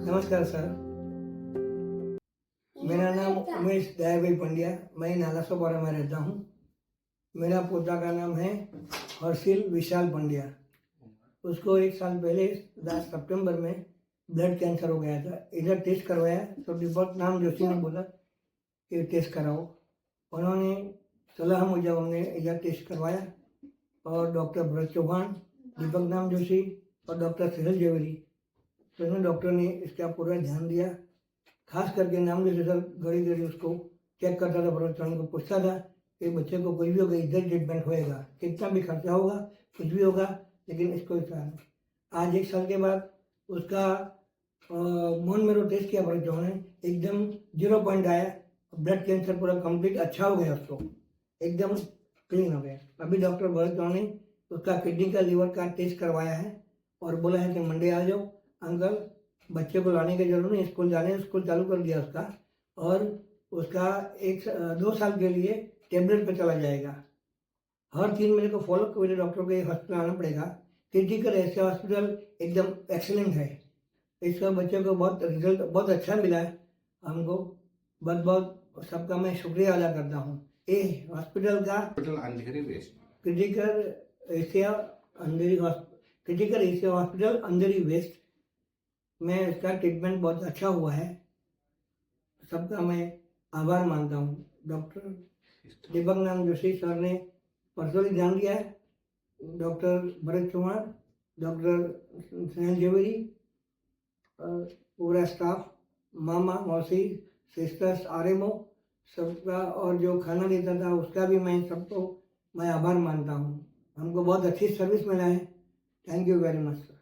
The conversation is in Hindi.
नमस्कार सर, मेरा नाम उमेश दयाभाई पंड्या, मैं नालासोपारा में रहता हूँ। मेरा पोता का नाम है हर्षिल विशाल पंड्या। उसको 1 साल पहले लास्ट सितंबर में ब्लड कैंसर हो गया था। इधर टेस्ट करवाया तो दीपक नाम जोशी ने बोला कि टेस्ट कराओ। उन्होंने सलाह मुझे हमने इधर टेस्ट करवाया और डॉक्टर भरत चौहान, दीपक नाम जोशी और डॉक्टर सहल जेवरी, दोनों डॉक्टर ने इसका पूरा ध्यान दिया। खास करके नाम जोशी सर घड़ी घड़ी उसको चेक करता था, भरत चौहान को पूछता था कि बच्चे को कुछ भी होगा इधर ट्रीटमेंट होएगा, कितना भी खर्चा होगा कुछ भी होगा, लेकिन इसको आज 1 साल के बाद उसका बोन मेरो टेस्ट किया भरत चौहान ने, एकदम 0 पॉइंट आया। ब्लड कैंसर पूरा कंप्लीट अच्छा हो गया, उसको एकदम क्लीन हो गया। अभी डॉक्टर भरत चौहान ने उसका किडनी का लीवर का टेस्ट करवाया है और बोला है कि मंडे आ जाओ अंकल, बच्चे को लाने की जरूरत नहीं, स्कूल जाने, स्कूल चालू कर दिया उसका, और उसका 2 साल के लिए टेबलेट पे चला जाएगा। हर 3 महीने को फॉलो करके डॉक्टर को हॉस्पिटल आना पड़ेगा। क्रिटिकल ऐसे हॉस्पिटल एकदम एक्सीलेंट है। इसका बच्चे को बहुत रिजल्ट बहुत अच्छा मिला है। हमको बहुत बहुत सबका मैं शुक्रिया अदा करता हूँ। ये हॉस्पिटल का क्रिटिकल एशिया हॉस्पिटल अंधेरी वेस्ट में इसका ट्रीटमेंट बहुत अच्छा हुआ है। सबका मैं आभार मानता हूँ। डॉक्टर दीपक नाम जोशी सर ने पर्सनली ध्यान दिया है, डॉक्टर भरत चौहान, डॉक्टर सहल जेवरी, पूरा स्टाफ, मामा मौसी सिस्टर्स आरएमओ सबका, और जो खाना देता था उसका भी मैं सबको मैं आभार मानता हूँ। हमको बहुत अच्छी सर्विस मिला है। Thank you very much.